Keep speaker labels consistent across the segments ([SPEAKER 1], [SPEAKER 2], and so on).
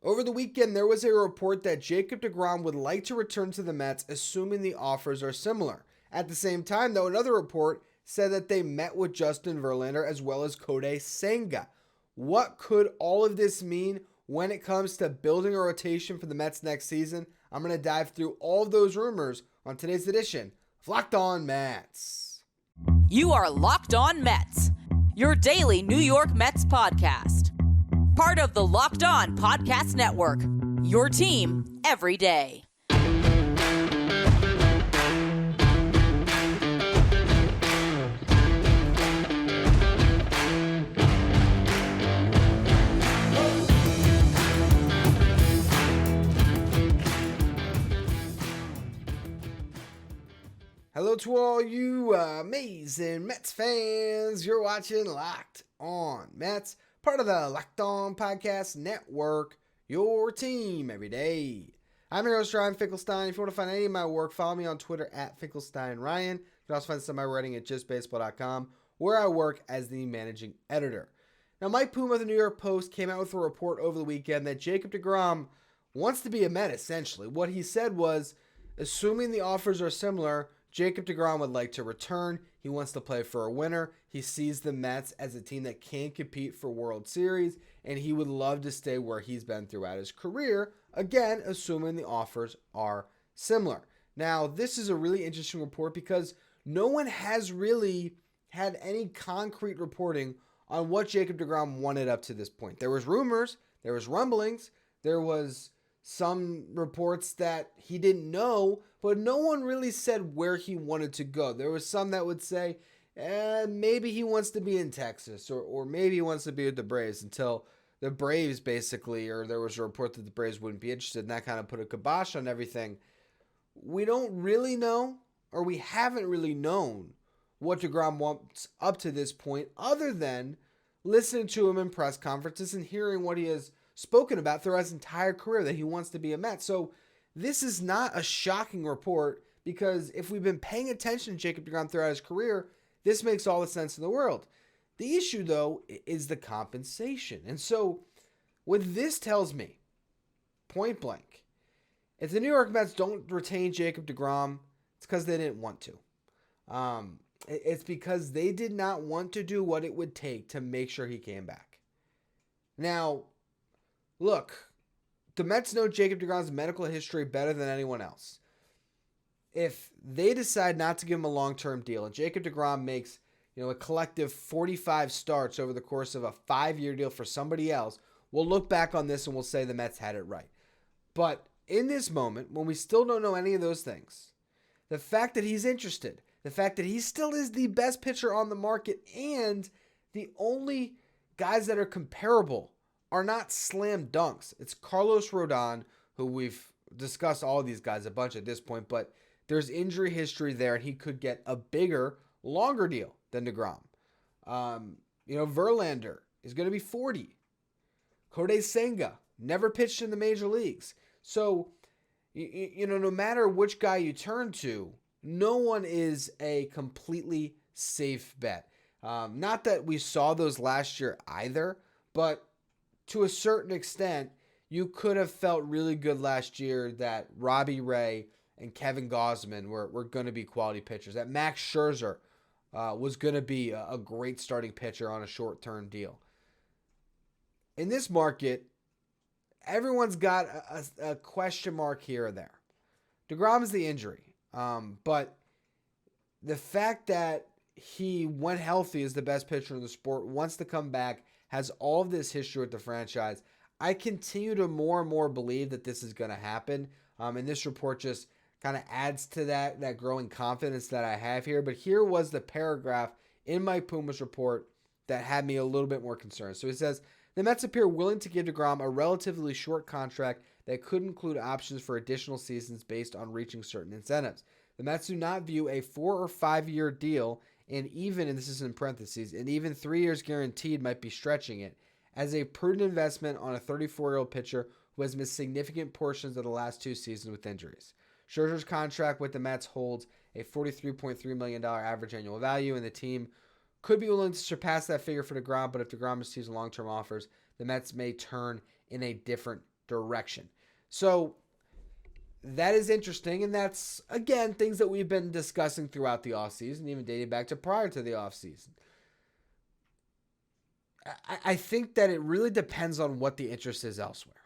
[SPEAKER 1] Over the weekend, there was a report that Jacob DeGrom would like to return to the Mets, assuming the offers are similar. At the same time, though, another report said that they met with Justin Verlander as well as Kodai Senga. What could all of this mean when it comes to building a rotation for the Mets next season? I'm going to dive through all of those rumors on today's edition of Locked On Mets.
[SPEAKER 2] You are Locked On Mets, your daily New York Mets podcast. Part of the Locked On Podcast Network, your team every day.
[SPEAKER 1] Hello to all you amazing Mets fans. You're watching Locked On Mets, part of the Locked On Podcast Network, your team every day. I'm your host, Ryan Finkelstein. If you want to find any of my work, follow me on Twitter at FinkelsteinRyan. You can also find some of my writing at justbaseball.com, where I work as the managing editor. Now, Mike Puma of the New York Post came out with a report over the weekend that Jacob DeGrom wants to be a Met, essentially. What he said was, assuming the offers are similar, Jacob DeGrom would like to return. He wants to play for a winner. He sees the Mets as a team that can compete for World Series, and he would love to stay where he's been throughout his career, again, assuming the offers are similar. Now, this is a really interesting report because no one has really had any concrete reporting on what Jacob DeGrom wanted up to this point. There was rumors, there was rumblings, there was some reports that he didn't know, but no one really said where he wanted to go. There was some that would say, maybe he wants to be in Texas, or maybe he wants to be with the Braves, until the Braves basically, or there was a report that the Braves wouldn't be interested, and that kind of put a kibosh on everything. We don't really know, or we haven't really known what DeGrom wants up to this point, other than listening to him in press conferences and hearing what he has spoken about throughout his entire career, that he wants to be a Met. So this is not a shocking report, because if we've been paying attention to Jacob DeGrom throughout his career, this makes all the sense in the world. The issue, though, is the compensation. And so what this tells me, point blank, if the New York Mets don't retain Jacob DeGrom, it's because they didn't want to. It's because they did not want to do what it would take to make sure he came back. Now, look, the Mets know Jacob DeGrom's medical history better than anyone else. If they decide not to give him a long-term deal, and Jacob DeGrom makes, a collective 45 starts over the course of a 5-year deal for somebody else, we'll look back on this and we'll say the Mets had it right. But in this moment, when we still don't know any of those things, the fact that he's interested, the fact that he still is the best pitcher on the market, and the only guys that are comparable are not slam dunks. It's Carlos Rodon, who we've discussed all of these guys a bunch at this point, but there's injury history there, and he could get a bigger, longer deal than DeGrom. Verlander is going to be 40. Kodai Senga never pitched in the major leagues. So, no matter which guy you turn to, no one is a completely safe bet. Not that we saw those last year either, but to a certain extent, you could have felt really good last year that Robbie Ray and Kevin Gausman were going to be quality pitchers, that Max Scherzer was going to be a great starting pitcher on a short-term deal. In this market, everyone's got a question mark here or there. DeGrom is the injury, but the fact that he, when healthy, is the best pitcher in the sport, wants to come back, has all of this history with the franchise. I continue to more and more believe that this is going to happen. And this report just kind of adds to that growing confidence that I have here. But here was the paragraph in Mike Puma's report that had me a little bit more concerned. So he says, the Mets appear willing to give DeGrom a relatively short contract that could include options for additional seasons based on reaching certain incentives. The Mets do not view a 4 or 5 year deal, and this is in parentheses, and even 3 years guaranteed might be stretching it, as a prudent investment on a 34-year-old pitcher who has missed significant portions of the last 2 seasons with injuries. Scherzer's contract with the Mets holds a $43.3 million average annual value, and the team could be willing to surpass that figure for DeGrom, but if DeGrom receives long-term offers, the Mets may turn in a different direction. So that is interesting, and that's, again, things that we've been discussing throughout the offseason, even dating back to prior to the offseason. I think that it really depends on what the interest is elsewhere.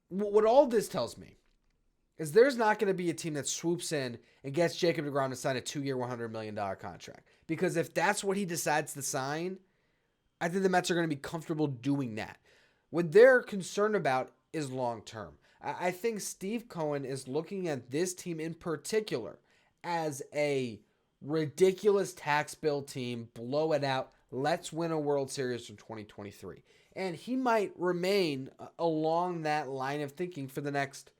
[SPEAKER 1] What all this tells me is there's not going to be a team that swoops in and gets Jacob DeGrom to sign a 2-year, $100 million contract. Because if that's what he decides to sign, I think the Mets are going to be comfortable doing that. What they're concerned about is long-term. I think Steve Cohen is looking at this team in particular as a ridiculous tax bill team, blow it out, let's win a World Series in 2023. And he might remain along that line of thinking for the next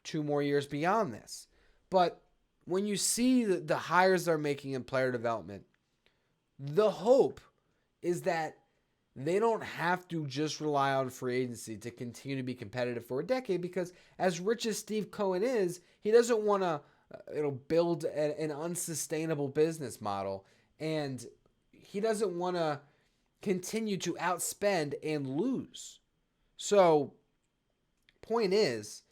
[SPEAKER 1] 2 more years beyond this. But when you see the hires they're making in player development, the hope is that they don't have to just rely on free agency to continue to be competitive for a decade, because as rich as Steve Cohen is, he doesn't want to build an unsustainable business model, and he doesn't want to continue to outspend and lose. So, point is,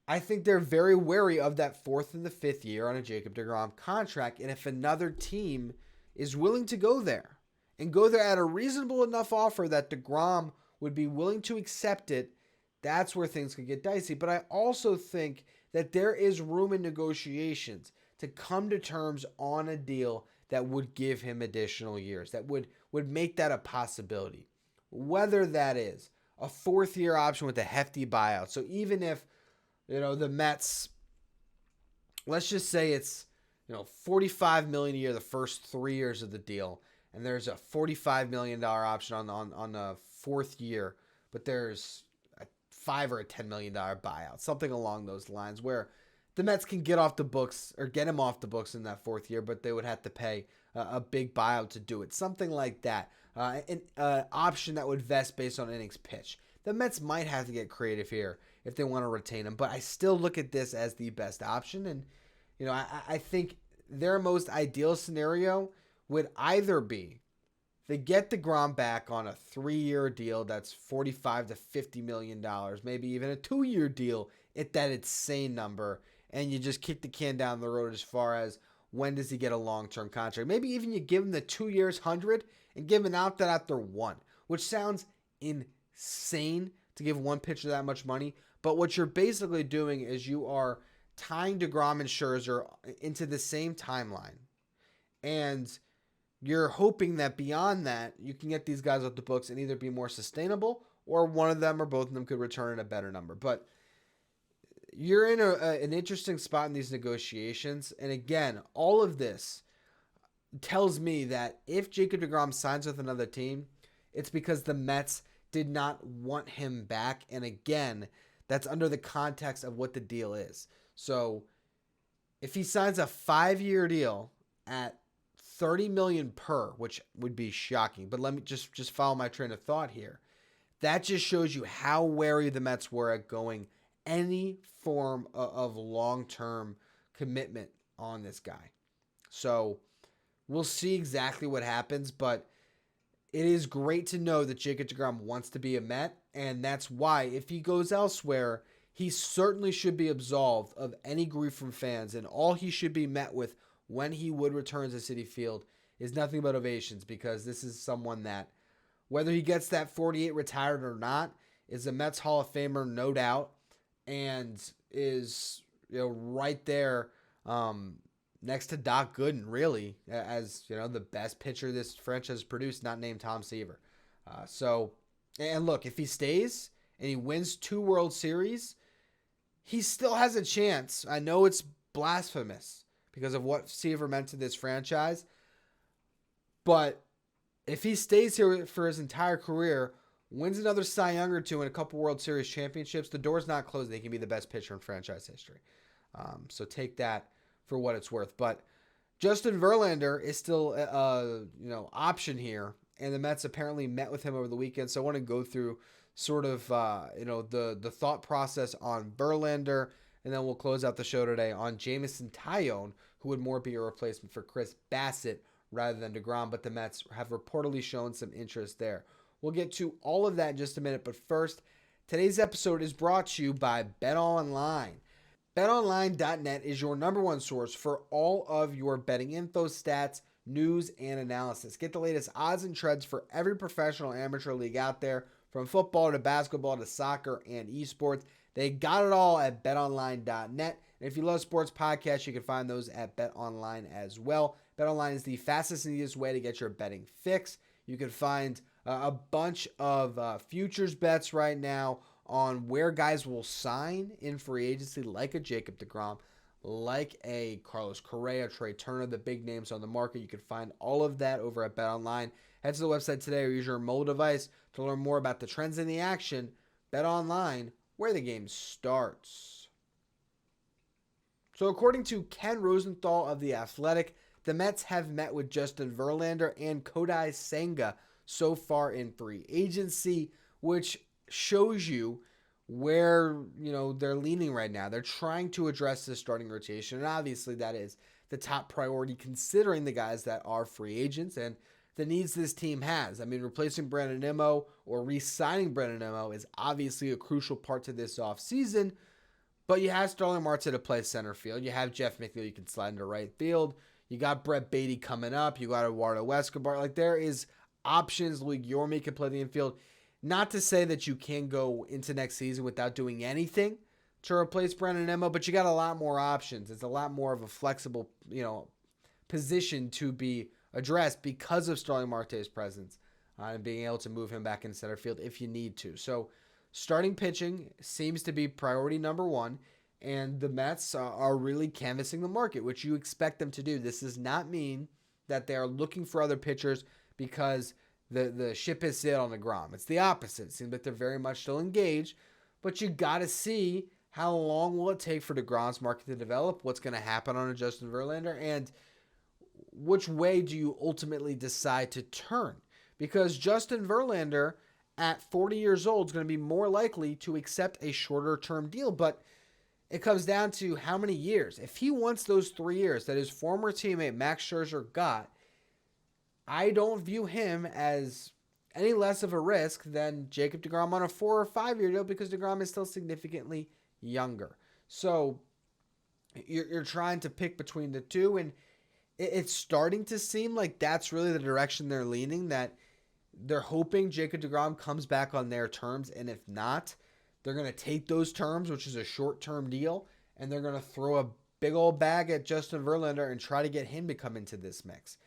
[SPEAKER 1] I think they're very wary of that 4th and the 5th year on a Jacob DeGrom contract, and if another team is willing to go there, and go there at a reasonable enough offer that DeGrom would be willing to accept it, that's where things could get dicey. But I also think that there is room in negotiations to come to terms on a deal that would give him additional years, that would make that a possibility. Whether that is a 4th year option with a hefty buyout. So even if, the Mets, let's just say it's, $45 million a year the first 3 years of the deal, and there's a $45 million option on the 4th year, but there's a $5 or a $10 million buyout, something along those lines, where the Mets can get off the books or get him off the books in that 4th year, but they would have to pay a big buyout to do it. Something like that. An option that would vest based on innings pitch. The Mets might have to get creative here if they want to retain him, but I still look at this as the best option. And, I think their most ideal scenario would either be they get DeGrom back on a 3-year deal that's $45 to $50 million, maybe even a 2-year deal at that insane number, and you just kick the can down the road as far as when does he get a long-term contract. Maybe even you give him the 2 years, 100, and give him out that after 1, which sounds insane to give one pitcher that much money. But what you're basically doing is you are tying DeGrom and Scherzer into the same timeline. And you're hoping that beyond that, you can get these guys off the books and either be more sustainable, or one of them or both of them could return at a better number. But you're in an interesting spot in these negotiations. And again, all of this tells me that if Jacob DeGrom signs with another team, it's because the Mets did not want him back. And again, that's under the context of what the deal is. So if he signs a 5-year deal at $30 million per, which would be shocking, but let me just follow my train of thought here. That just shows you how wary the Mets were at going any form of long-term commitment on this guy. So we'll see exactly what happens, but it is great to know that Jacob DeGrom wants to be a Met, and that's why if he goes elsewhere, he certainly should be absolved of any grief from fans, and all he should be met with when he would return to Citi Field is nothing but ovations, because this is someone that, whether he gets that 48 retired or not, is a Mets Hall of Famer, no doubt, and is right there next to Doc Gooden, really, as the best pitcher this franchise has produced, not named Tom Seaver. And look, if he stays and he wins 2 World Series, he still has a chance. I know it's blasphemous because of what Seaver meant to this franchise, but if he stays here for his entire career, wins another Cy Young or 2 and a couple World Series championships, the door's not closed. They can be the best pitcher in franchise history. So take that for what it's worth. But Justin Verlander is still option here, and the Mets apparently met with him over the weekend. So I want to go through sort of the thought process on Verlander, and then we'll close out the show today on Jameson Taillon, who would more be a replacement for Chris Bassett rather than DeGrom, but the Mets have reportedly shown some interest there. We'll get to all of that in just a minute, but first, today's episode is brought to you by BetOnline. BetOnline.net is your number one source for all of your betting info, stats, news, and analysis. Get the latest odds and trends for every professional amateur league out there, from football to basketball to soccer and esports. They got it all at betonline.net. And if you love sports podcasts, you can find those at BetOnline as well. BetOnline is the fastest and easiest way to get your betting fix. You can find a bunch of futures bets right now on where guys will sign in free agency, like a Jacob DeGrom, like a Carlos Correa, Trey Turner, the big names on the market. You can find all of that over at BetOnline. Head to the website today or use your mobile device to learn more about the trends in the action. BetOnline, where the game starts. So according to Ken Rosenthal of The Athletic, the Mets have met with Justin Verlander and Kodai Senga so far in free agency, which shows you where they're leaning right now. They're trying to address the starting rotation, and obviously that is the top priority considering the guys that are free agents and the needs this team has. I mean, replacing Brandon Nimmo or re-signing Brandon Nimmo is obviously a crucial part to this offseason, but you have Starling Marte to play center field. You have Jeff McNeil you can slide into right field. You got Brett Beatty coming up. You got Eduardo Escobar. There is options. Luke Yormy can play the infield. Not to say that you can go into next season without doing anything to replace Brandon Nimmo, but you got a lot more options. It's a lot more of a flexible, position to be addressed because of Starling Marte's presence and being able to move him back in center field if you need to. So starting pitching seems to be priority number one, and the Mets are really canvassing the market, which you expect them to do. This does not mean that they are looking for other pitchers because the ship has sailed on DeGrom. It's the opposite. It seems like they're very much still engaged, but you got to see how long will it take for DeGrom's market to develop, what's going to happen on a Justin Verlander, and which way do you ultimately decide to turn? Because Justin Verlander at 40 years old is going to be more likely to accept a shorter-term deal, but it comes down to how many years. If he wants those 3 years that his former teammate Max Scherzer got, I don't view him as any less of a risk than Jacob DeGrom on a 4 or 5 year deal because DeGrom is still significantly younger. So you're trying to pick between the two, and it's starting to seem like that's really the direction they're leaning, that they're hoping Jacob DeGrom comes back on their terms, and if not, they're going to take those terms, which is a short-term deal, and they're going to throw a big old bag at Justin Verlander and try to get him to come into this mix.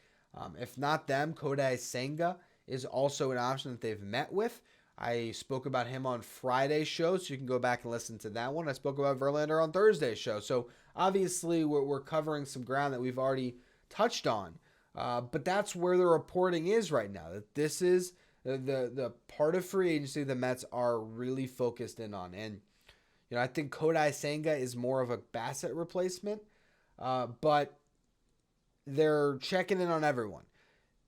[SPEAKER 1] If not them, Kodai Senga is also an option that they've met with. I spoke about him on Friday's show, so you can go back and listen to that one. I spoke about Verlander on Thursday's show. So obviously we're covering some ground that we've already touched on. But that's where the reporting is right now. That this is the part of free agency the Mets are really focused in on. And I think Kodai Senga is more of a Bassett replacement, but they're checking in on everyone.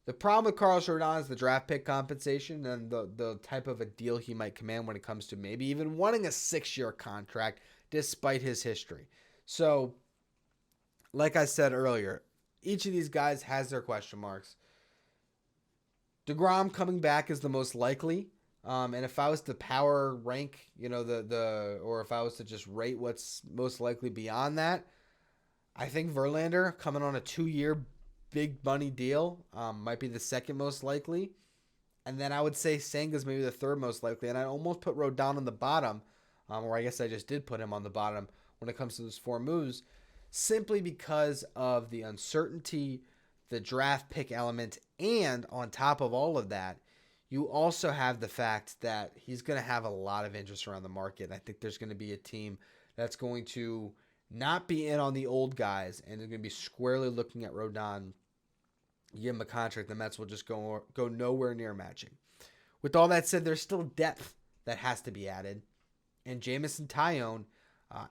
[SPEAKER 1] The problem with Carlos Rodon is the draft pick compensation and the type of a deal he might command when it comes to maybe even wanting a 6-year contract despite his history. So, like I said earlier, each of these guys has their question marks. DeGrom coming back is the most likely. And if I was to power rank, or if I was to just rate what's most likely beyond that, I think Verlander coming on a 2-year big money deal might be the second most likely. And then I would say Senga's maybe the third most likely. And I almost put Rodon on the bottom, or I guess I just did put him on the bottom when it comes to those 4 moves, simply because of the uncertainty, the draft pick element, and on top of all of that, you also have the fact that he's going to have a lot of interest around the market. I think there's going to be a team that's going to not be in on the old guys, and they're going to be squarely looking at Rodon. Give him a contract, the Mets will just go nowhere near matching. With all that said, there's still depth that has to be added, and Jameson Taillon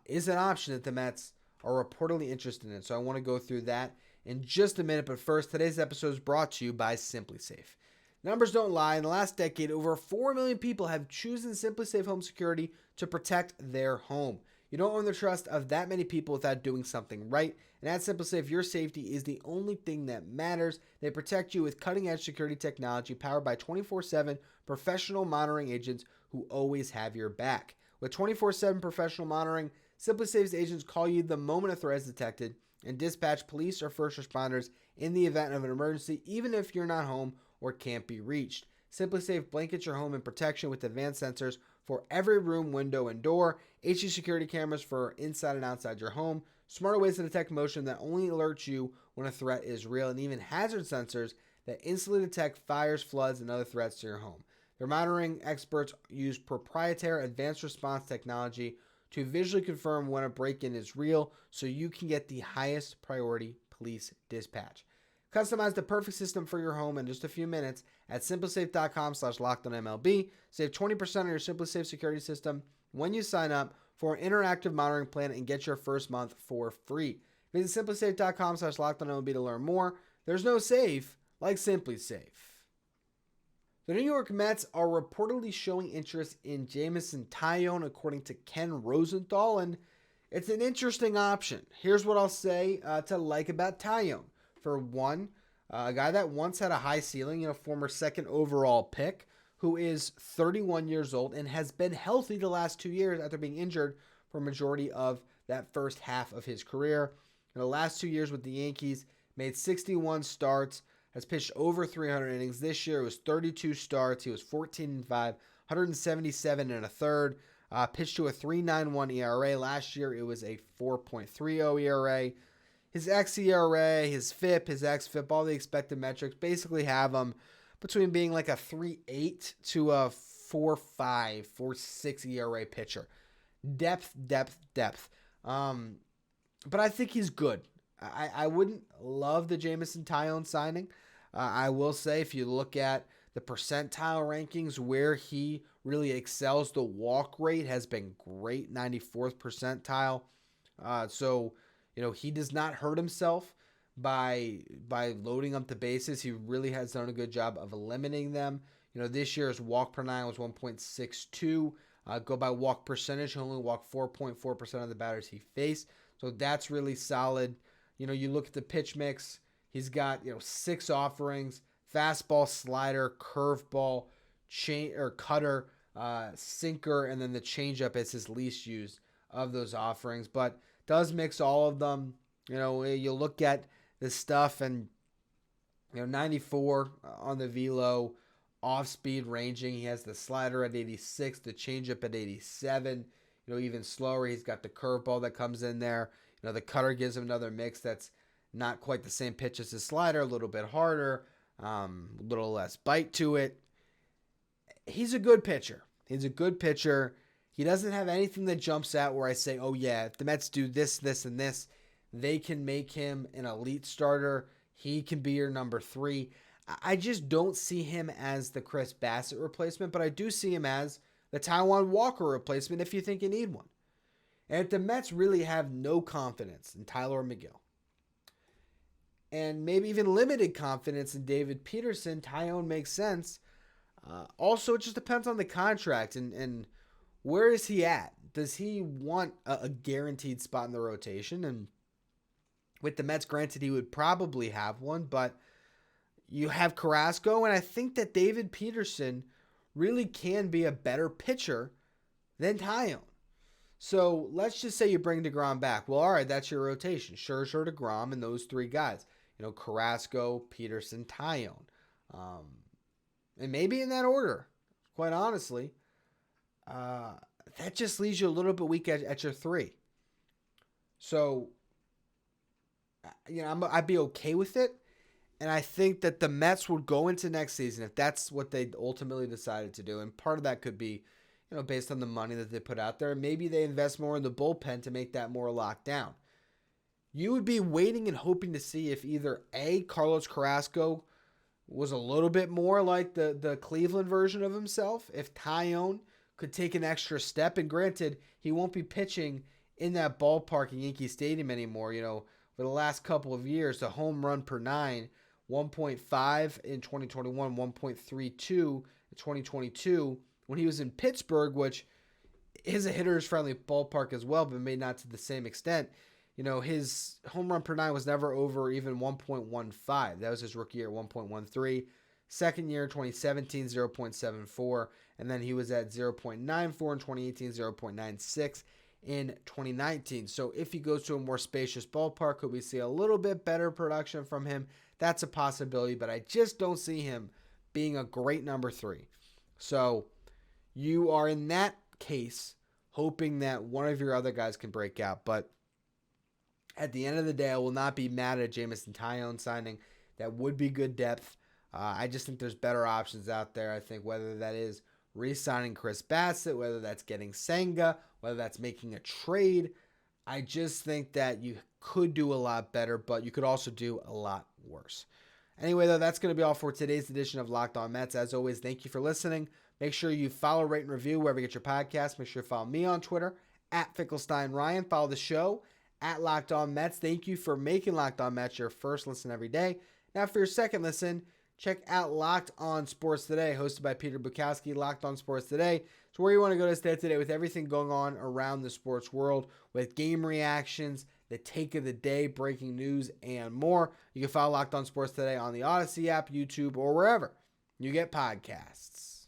[SPEAKER 1] is an option that the Mets are reportedly interested in. So I want to go through that in just a minute. But first, today's episode is brought to you by SimpliSafe. Numbers don't lie. In the last decade, over 4 million people have chosen SimpliSafe Home Security to protect their home. You don't earn the trust of that many people without doing something right. And at SimpliSafe, your safety is the only thing that matters. They protect you with cutting-edge security technology powered by 24/7 professional monitoring agents who always have your back. With 24/7 professional monitoring, SimpliSafe's agents call you the moment a threat is detected and dispatch police or first responders in the event of an emergency, even if you're not home or can't be reached. SimpliSafe blankets your home in protection with advanced sensors for every room, window, and door, HD security cameras for inside and outside your home, smarter ways to detect motion that only alerts you when a threat is real, and even hazard sensors that instantly detect fires, floods, and other threats to your home. Their monitoring experts use proprietary advanced response technology to visually confirm when a break-in is real so you can get the highest priority police dispatch. Customize the perfect system for your home in just a few minutes at simplisafe.com/lockedonmlb. Save 20% on your SimpliSafe security system when you sign up for an interactive monitoring plan and get your first month for free. Visit simplisafe.com/lockedonmlb to learn more. There's no safe like SimpliSafe. The New York Mets are reportedly showing interest in Jameson Taillon, according to Ken Rosenthal, and it's an interesting option. Here's what I'll say to like about Taillon. For one, a guy that once had a high ceiling, former second overall pick, who is 31 years old and has been healthy the last 2 years after being injured for a majority of that first half of his career. In the last 2 years with the Yankees, made 61 starts, has pitched over 300 innings. This year it was 32 starts. He was 14-5, 177 and a third. Pitched to a 3.91 ERA. Last year it was a 4.30 ERA. His xERA, his FIP, his xFIP, all the expected metrics basically have him between being like a 3.8 to a 4.5, 4.6 ERA pitcher. Depth. But I think he's good. I wouldn't love the Jameson Taillon signing. I will say if you look at the percentile rankings where he really excels, the walk rate has been great, 94th percentile. So he does not hurt himself by loading up the bases. He really has done a good job of eliminating them. This year's walk per nine was 1.62. Go by walk percentage, he only walked 4.4% of the batters he faced. So that's really solid. You look at the pitch mix, he's got 6 offerings: fastball, slider, curveball, cutter, sinker, and then the changeup is his least used of those offerings, but does mix all of them. You look at this stuff and 94 on the velo, off speed ranging. He has the slider at 86, the changeup at 87. Even slower, he's got the curveball that comes in there. The cutter gives him another mix that's not quite the same pitch as his slider, a little bit harder, a little less bite to it. He's a good pitcher. He doesn't have anything that jumps out where I say, oh yeah, if the Mets do this, this, and this, they can make him an elite starter. He can be your number 3. I just don't see him as the Chris Bassett replacement, but I do see him as the Taijuan Walker replacement if you think you need one. And if the Mets really have no confidence in Tyler McGill, and maybe even limited confidence in David Peterson, Taillon makes sense. Also, it just depends on the contract and where is he at? Does he want a guaranteed spot in the rotation? And with the Mets, granted, he would probably have one, but you have Carrasco, and I think that David Peterson really can be a better pitcher than Taillon. So let's just say you bring DeGrom back. Well, all right, that's your rotation. Scherzer, DeGrom, and those 3 guys. Carrasco, Peterson, Taillon. And maybe in that order, quite honestly. That just leaves you a little bit weak at your 3. So, I'd be okay with it. And I think that the Mets would go into next season if that's what they ultimately decided to do. And part of that could be, based on the money that they put out there. Maybe they invest more in the bullpen to make that more locked down. You would be waiting and hoping to see if either A, Carlos Carrasco was a little bit more like the Cleveland version of himself, if Taillon could take an extra step. And granted, he won't be pitching in that ballpark in Yankee Stadium anymore. For the last couple of years, the home run per 9, 1.5 in 2021, 1.32 in 2022. When he was in Pittsburgh, which is a hitter's friendly ballpark as well, but maybe not to the same extent. His home run per nine was never over even 1.15. That was his rookie year, 1.13. Second year, 2017, 0.74. And then he was at 0.94 in 2018, 0.96 in 2019. So if he goes to a more spacious ballpark, could we see a little bit better production from him? That's a possibility, but I just don't see him being a great number 3. So you are in that case hoping that one of your other guys can break out. But at the end of the day, I will not be mad at Jameson Taillon signing. That would be good depth. I just think there's better options out there. I think whether that is re-signing Chris Bassett, whether that's getting Senga, whether that's making a trade, I just think that you could do a lot better, but you could also do a lot worse. Anyway, though, that's going to be all for today's edition of Locked On Mets. As always, thank you for listening. Make sure you follow, rate, and review wherever you get your podcast. Make sure you follow me on Twitter, @FinkelsteinRyan. Follow the show, @LockedOnMets. Thank you for making Locked On Mets your first listen every day. Now, for your second listen, check out Locked On Sports Today, hosted by Peter Bukowski. Locked On Sports Today. It's where you want to go to stay today with everything going on around the sports world, with game reactions, the take of the day, breaking news, and more. You can follow Locked On Sports Today on the Odyssey app, YouTube, or wherever you get podcasts.